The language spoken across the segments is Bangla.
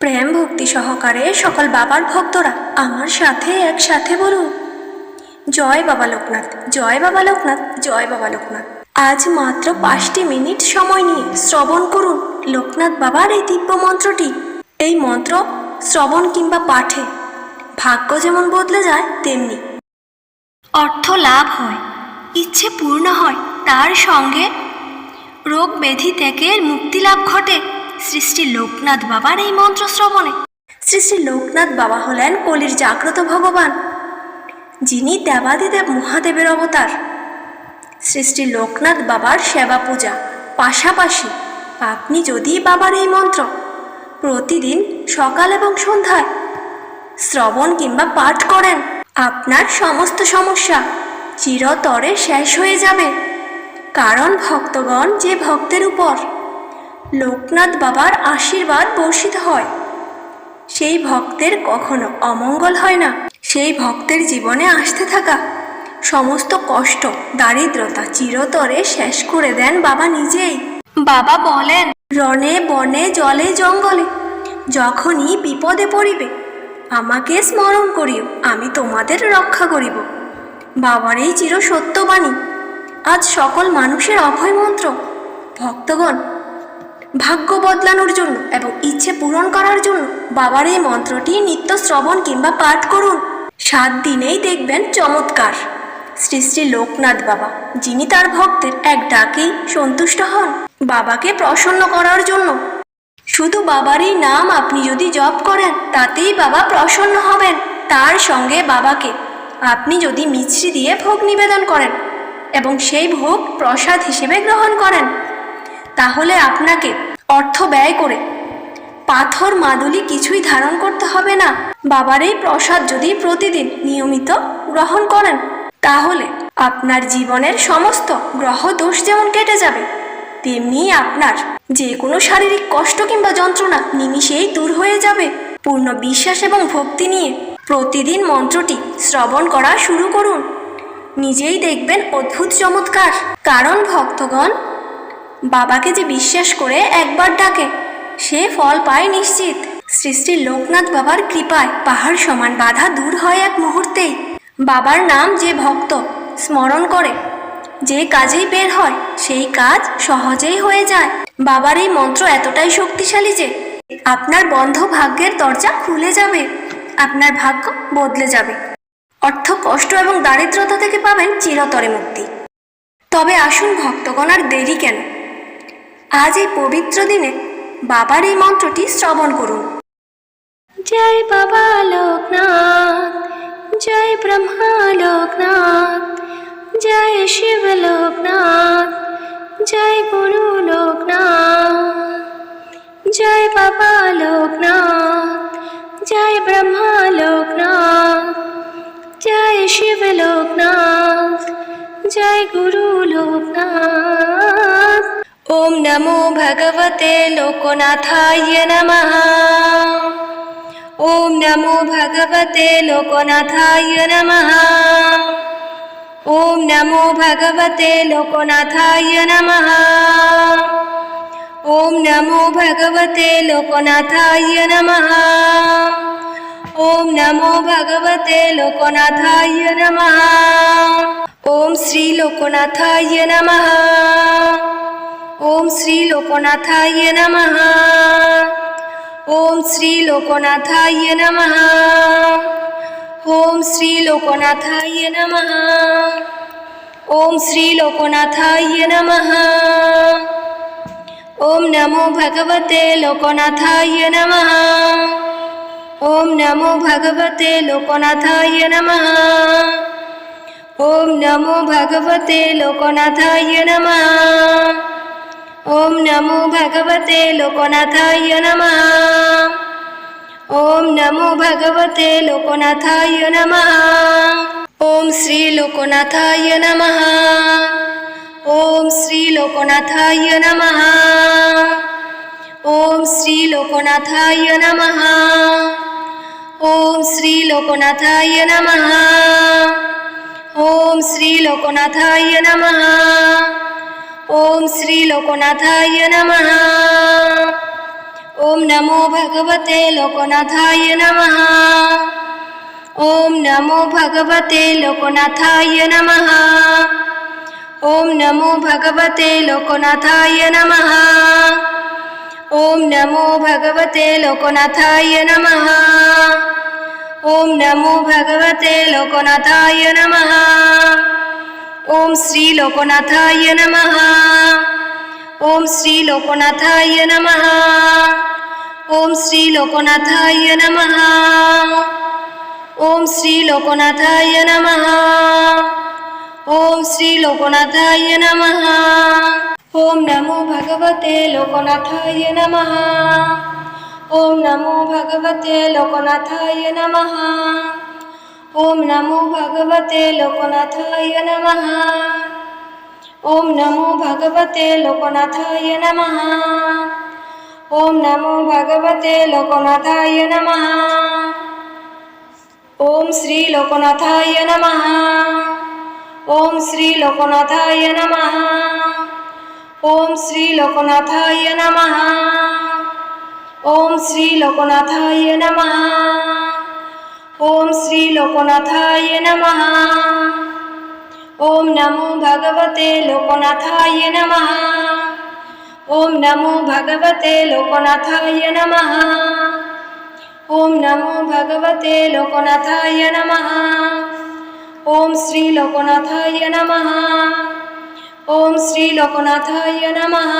প্রেম ভক্তি সহকারে সকল বাবার ভক্তরা আমার সাথে একসাথে বলুন, জয় বাবা লোকনাথ, জয় বাবা লোকনাথ, জয় বাবা লোকনাথ। আজ মাত্র 5টি মিনিট সময় নিয়ে শ্রবণ করুন লোকনাথ বাবার এই দিব্য মন্ত্রটি। এই মন্ত্র শ্রবণ কিংবা পাঠে ভাগ্য যেমন বদলে যায়, তেমনি অর্থ লাভ হয়, ইচ্ছে পূর্ণ হয়, তার সঙ্গে রোগ ব্যাধি থেকে মুক্তি লাভ ঘটে শ্রী শ্রী লোকনাথ বাবার এই মন্ত্র শ্রবণে। শ্রী শ্রী লোকনাথ বাবা হলেন কলির জাগ্রত ভগবান, যিনি দেবাদিদেব মহাদেবের অবতার। শ্রী শ্রী লোকনাথ বাবার সেবা পূজা পাশাপাশি আপনি যদি বাবার এই মন্ত্র প্রতিদিন সকাল এবং সন্ধ্যায় শ্রবণ কিংবা পাঠ করেন, আপনার সমস্ত সমস্যা চিরতরে শেষ হয়ে যাবে। কারণ ভক্তগণ যে ভক্তের উপর লোকনাথ বাবার আশীর্বাদ বর্ষিত হয়, সেই ভক্তের কখনো অমঙ্গল হয় না। সেই ভক্তের জীবনে আসতে থাকা সমস্ত কষ্ট দারিদ্রতা চিরতরে শেষ করে দেন বাবা নিজেই। বাবা বলেন, রণে বনে জলে জঙ্গলে যখনই বিপদে পড়িবে আমাকে স্মরণ করিও, আমি তোমাদের রক্ষা করিব। বাবার এই চির সত্যবাণী আজ সকল মানুষের অভয় মন্ত্র। ভক্তগণ, ভাগ্য বদলানোর জন্য এবং ইচ্ছে পূরণ করার জন্য বাবার এই মন্ত্রটি নিত্য শ্রবণ কিংবা পাঠ করুন। 7 দিনেই দেখবেন চমৎকার। শ্রী শ্রী লোকনাথ বাবা, যিনি তার ভক্তের এক ডাকেই সন্তুষ্ট হন, বাবাকে প্রসন্ন করার জন্য শুধু বাবার এই নাম আপনি যদি জপ করেন, তাতেই বাবা প্রসন্ন হবেন। তার সঙ্গে বাবাকে আপনি যদি মিছরি দিয়ে ভোগ নিবেদন করেন এবং সেই ভোগ প্রসাদ হিসেবে গ্রহণ করেন, তাহলে আপনাকে অর্থ ব্যয় করে পাথর মাদুলি কিছুই ধারণ করতে হবে না। বাবার এই প্রসাদ যদি প্রতিদিন নিয়মিত গ্রহণ করেন, তাহলে আপনার জীবনের সমস্ত গ্রহ দোষ যেমন কেটে যাবে, তেমনি আপনার যে কোনো শারীরিক কষ্ট কিংবা যন্ত্রণা নিমিষেই দূর হয়ে যাবে। পূর্ণ বিশ্বাস এবং ভক্তি নিয়ে প্রতিদিন মন্ত্রটি শ্রবণ করা শুরু করুন, নিজেই দেখবেন অদ্ভুত চমৎকার। কারণ ভক্তগণ বাবাকে যে বিশ্বাস করে একবার ডাকে, সে ফল পায় নিশ্চিত। শ্রী শ্রী লোকনাথ বাবার কৃপায় পাহাড় সমান বাধা দূর হয় এক মুহূর্তেই। বাবার নাম যে ভক্ত স্মরণ করে, যে কাজেই বের হয় সেই কাজ সহজেই হয়ে যায়। বাবার এই মন্ত্র এতটাই শক্তিশালী যে আপনার বন্ধ ভাগ্যের দরজা খুলে যাবে, আপনার ভাগ্য বদলে যাবে। অর্থ কষ্ট এবং দারিদ্রতা থেকে পাবেন চিরতরে মুক্তি। তবে আসুন ভক্তগণ, আর দেরি কেন, আজ এই পবিত্র দিনে বাবার এই মন্ত্রটি শ্রবণ করুন। জয় বাবা লোকনাথ, জয় ব্রহ্মা লোকনাথ, জয় শিব লোকনাথ, জয় গুরু লোকনাথ। জয় বাবা লোকনাথ, জয় ব্রহ্মা লোকনাথ, জয় শিব লোকনাথ, জয় গুরু লোকনাথ। ওম নমো ভগবতে লোকনাথায় নমঃ। ওম নমো ভগবতে লোকনাথায় নমঃ। ওম নমো ভগবতে লোকনাথায় নমঃ। ওম নমো ভগবতে লোকনাথায় নমঃ। ওম নমো ভগবতে লোকনাথায় নমঃ। ওম শ্রী লোকনাথায় নমঃ। ওম শ্রী লোকনাথায় নমঃ। ওম শ্রী লোকনাথায় নমঃ। ওম শ্রী লোকনাথায় নমঃ। ওম শ্রী লোকনাথায় নমঃ। ওম নমো ভগবতে লোকনাথায় নমঃ। ওম নমো ভগবতে লোকনাথায় নমঃ। ওম নমো ভগবতে লোকনাথায় নমঃ। ওম নমো ভগবতে লোকনাথায় নমঃ। ওম নমো ভগবতে লোকনাথায় নমঃ। ওম শ্রী লোকনাথায় নমঃ। ওম শ্রী লোকনাথায় নমঃ। ওম শ্রী লোকনাথায় নমঃ। ওম শ্রী লোকনাথায় নমঃ। ওম শ্রী লোকনাথায় নমঃ। ওম শ্রী লোকনাথায় নমঃ। ओम नमो भगवते लोकनाथाय नमः। ओम नमो भगवते लोकनाथाय नमः। ओम नमो भगवते लोकनाथाय नमः। ओम नमो भगवते लोकनाथाय नमः। ओम नमो भगवते लोकनाथाय नमः। ओम श्री लोकनाथाय नमः। ओम श्री लोकनाथाय नमः। ओम श्री लोकनाथाय नमः। ओम श्री लोकनाथाय नमः। ओम श्री लोकनाथाय नमः। ओम नमो भगवते लोकनाथाय नमः। ओम नमो भगवते लोकनाथाय नमः। ओम नमो भगवते लोकनाथाय नमः। ओम नमो भगवते लोकनाथाय नमः। ओम नमो भगवते लोकनाथाय नमः। ओम श्री लोकनाथाय नमः। ओम श्री लोकनाथाय नमः। ओम श्री लोकनाथाय नमः। ओम श्री लोकनाथाय नमः। ओम श्री लोकनाथाय नमः। ओम नमो भगवते लोकनाथाय नमः। ओम नमो भगवते लोकनाथाय नमः। ओम नमो भगवते लोकनाथाय नमः। ओम श्री लोकनाथाय नमः। ओम श्री लोकनाथाय नमः।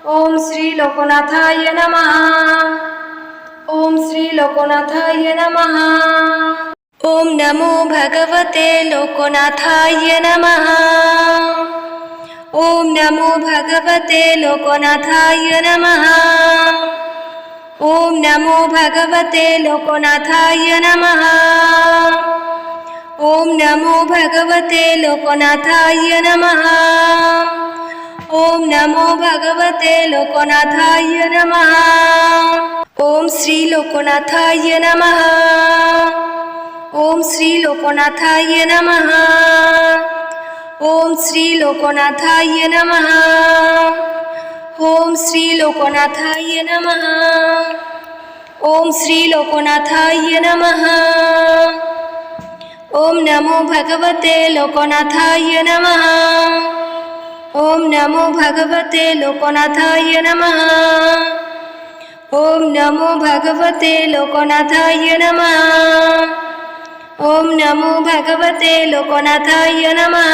ओम श्री लोकनाथाय नमः। ओम श्री लोकनाथाय नमः। ओम नमो भगवते लोकनाथाय नमः। ओम नमो भगवते लोकनाथाय नमः। ओम नमो भगवते लोकनाथाय नमः। ओम नमो भगवते लोकनाथाय नमः। ओम नमो भगवते लोकनाथाय नमः। ओम श्री लोकनाथाय नमः। ओम श्री लोकनाथाय नमः। ओम श्री लोकनाथाय नमः। ओम श्री लोकनाथाय नमः। ओम श्री लोकनाथाय नमः। ओम नमो भगवते लोकनाथाय नमः। ओम नमो भगवते लोकनाथाय नमः। ओम नमो भगवते लोकनाथाय नमः। ओम नमो भगवते लोकनाथाय नमः।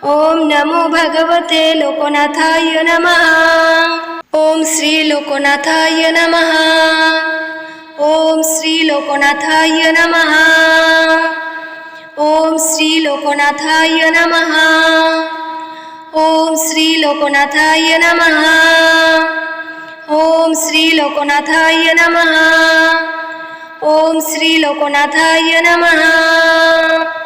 ओम नमो भगवते लोकनाथाय नमः। ओम श्री लोकनाथाय नमः। ओम श्री लोकनाथाय नमः। ओम श्री लोकनाथाय नमः। ओम श्री लोकनाथाय नमः। ओम श्री लोकनाथाय नमः। ओम श्री लोकनाथाय नमः।